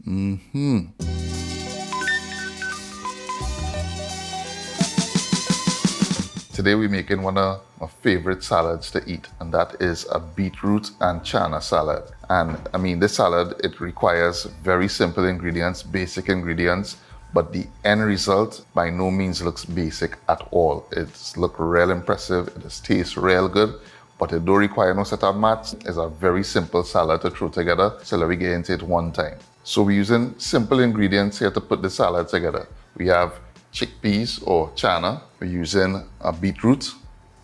Today we're making one of my favorite salads to eat, and that is a beetroot and chana salad. And I mean, this salad, it requires very simple ingredients, basic ingredients, but the end result by no means looks basic at all. It's look real impressive, it just tastes real good, but it don't require no setup mats. It's a very simple salad to throw together, so let me get into it one time. So we're using simple ingredients here to put the salad together. We have chickpeas or chana. We're using a beetroot,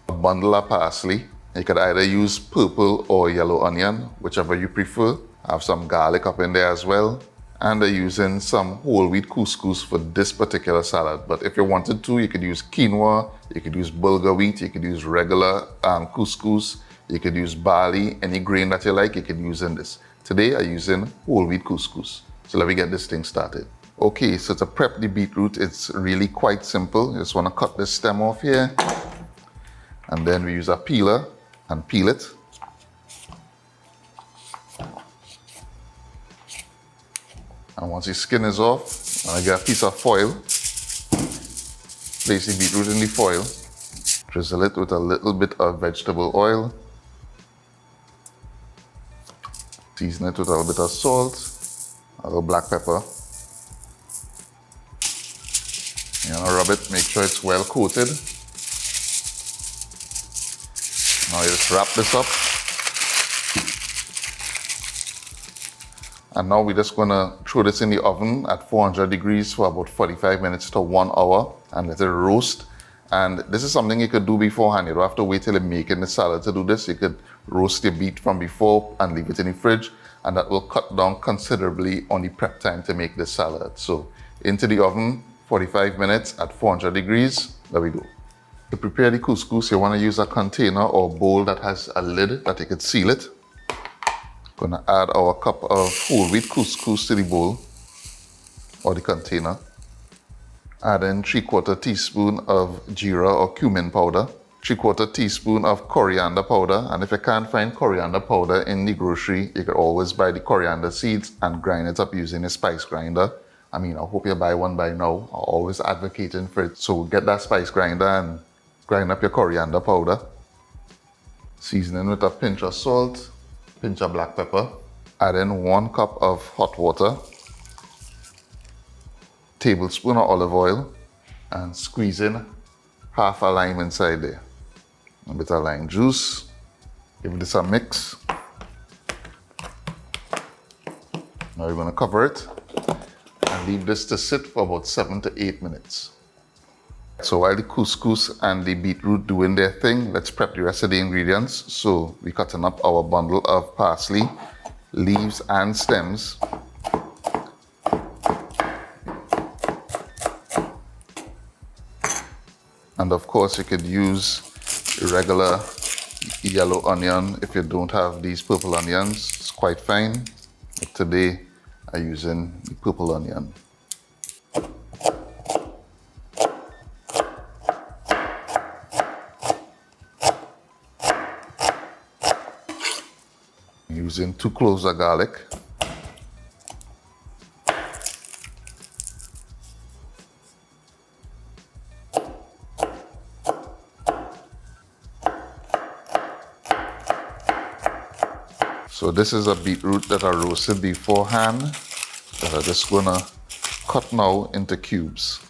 a bundle of parsley. You could either use purple or yellow onion, whichever you prefer. I have some garlic up in there as well. And they're using some whole wheat couscous for this particular salad. But if you wanted to, you could use quinoa, you could use bulgur wheat, you could use regular couscous, you could use barley, any grain that you like, you could use in this. Today I'm using whole wheat couscous. So let me get this thing started. Okay, so to prep the beetroot, it's really quite simple. You just want to cut this stem off here. And then we use a peeler and peel it. And once the skin is off, I get a piece of foil. Place the beetroot in the foil. Drizzle it with a little bit of vegetable oil. Season it with a little bit of salt, a little black pepper. You know, rub it, make sure it's well coated. Now you just wrap this up. And now we're just gonna throw this in the oven at 400 degrees for about 45 minutes to 1 hour and let it roast. And this is something you could do beforehand. You don't have to wait till you're making the salad to do this. You could roast your beet from before and leave it in the fridge, and that will cut down considerably on the prep time to make this salad. So into the oven, 45 minutes at 400 degrees. There we go. To prepare the couscous, you want to use a container or bowl that has a lid that you could seal it. Gonna add our cup of whole wheat couscous to the bowl or the container. Add in 3/4 teaspoon of jeera or cumin powder, 3/4 teaspoon of coriander powder, and if you can't find coriander powder in the grocery, you can always buy the coriander seeds and grind it up using a spice grinder. I mean, I hope you buy one by now. I'm always advocating for it. So get that spice grinder and grind up your coriander powder. Seasoning with a pinch of salt, pinch of black pepper. Add in 1 cup of hot water, tablespoon of olive oil, and squeeze in half a lime inside there. A bit of lime juice. Give this a mix. Now we're going to cover it and leave this to sit for about 7 to 8 minutes. So while the couscous and the beetroot doing their thing, let's prep the rest of the ingredients. So we're cutting up our bundle of parsley, leaves and stems. And of course you could use regular yellow onion if you don't have these purple onions. It's quite fine. But today I'm using the purple onion. Using 2 cloves of garlic. So this is a beetroot that I roasted beforehand that I'm just gonna cut now into cubes.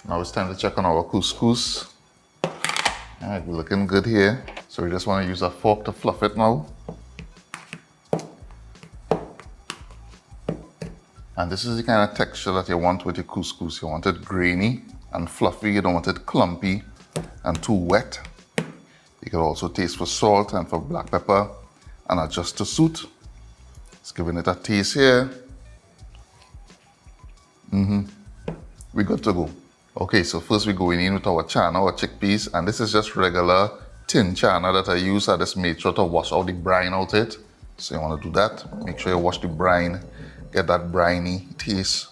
Now it's time to check on our couscous. All right, we're looking good here. So we just want to use a fork to fluff it now. And this is the kind of texture that you want with your couscous. You want it grainy and fluffy. You don't want it clumpy and too wet. You can also taste for salt and for black pepper and adjust to suit. Just giving it a taste here. We're good to go. Okay, so first we're going in with our chana or chickpeas, and this is just regular tin chana that I use. I just made sure to wash all the brine out it. So you want to do that. Make sure you wash the brine, get that briny taste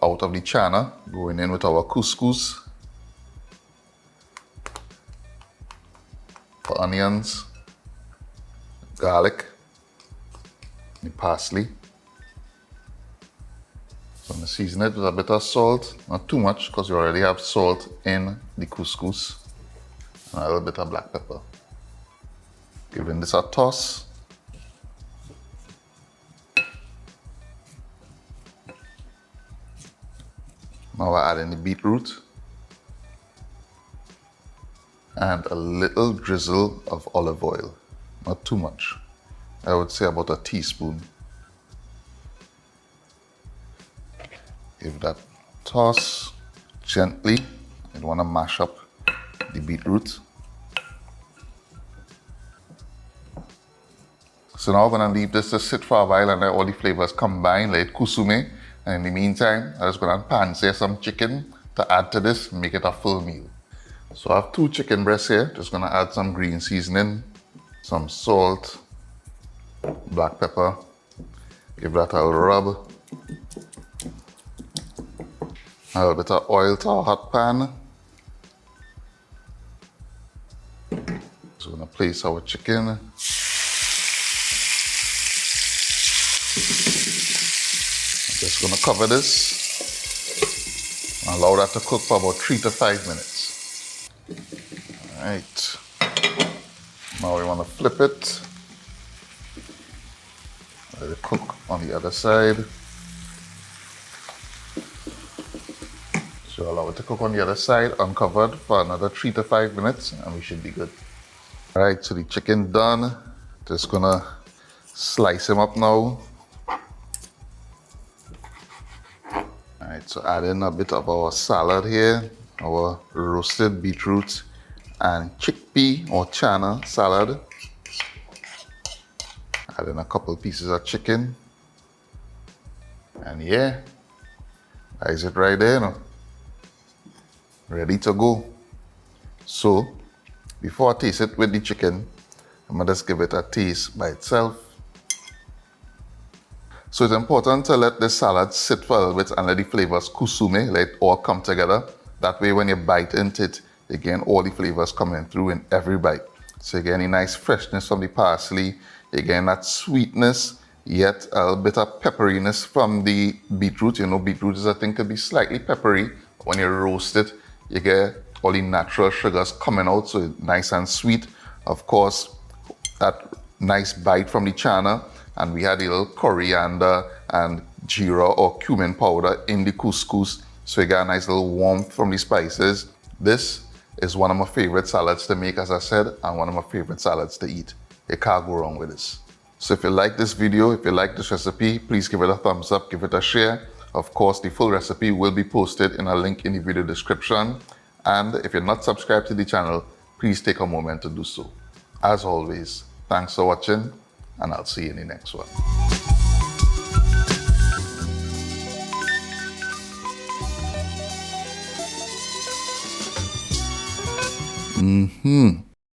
out of the chana. Going in with our couscous. onions, garlic, the parsley. So I'm going to season it with a bit of salt, not too much because we already have salt in the couscous, and a little bit of black pepper. Giving this a toss. Now we're adding the beetroot and a little drizzle of olive oil, not too much. I would say about a teaspoon. Give that toss gently. You don't want to mash up the beetroot. So now we're going to leave this to sit for a while and let all the flavors combine, let it kusume. And in the meantime, I'm just going to pan-sear some chicken to add to this, make it a full meal. So I have 2 chicken breasts here. Just going to add some green seasoning, some salt, black pepper. Give that a little rub. A little bit of oil to a hot pan. So we're going to place our chicken. Just going to cover this and allow that to cook for about 3 to 5 minutes. All right. Now we want to flip it. Let it cook on the other side. So allow it to cook on the other side, uncovered for another 3 to 5 minutes, and we should be good. All right, so the chicken done. Just gonna slice him up now. All right, so add in a bit of our salad here, our roasted beetroot and chickpea or chana salad. Add in a couple pieces of chicken. And yeah, that is it right there, no? Ready to go. So, before I taste it with the chicken, I'm gonna just give it a taste by itself. So it's important to let the salad sit for a little bit and let the flavors kusume, let it all come together. That way when you bite into it, you get all the flavors coming through in every bite. So you get a nice freshness from the parsley, you get that sweetness, yet a little bit of pepperiness from the beetroot. You know, beetroot is, I think, could be slightly peppery. When you roast it, you get all the natural sugars coming out, so it's nice and sweet. Of course, that nice bite from the chana, and we had a little coriander and jeera or cumin powder in the couscous, so you got a nice little warmth from the spices. This is one of my favorite salads to make, as I said, and one of my favorite salads to eat. You can't go wrong with this. So if you like this video, if you like this recipe, please give it a thumbs up, give it a share. Of course, the full recipe will be posted in a link in the video description. And if you're not subscribed to the channel, please take a moment to do so. As always, thanks for watching, and I'll see you in the next one. Mm-hmm.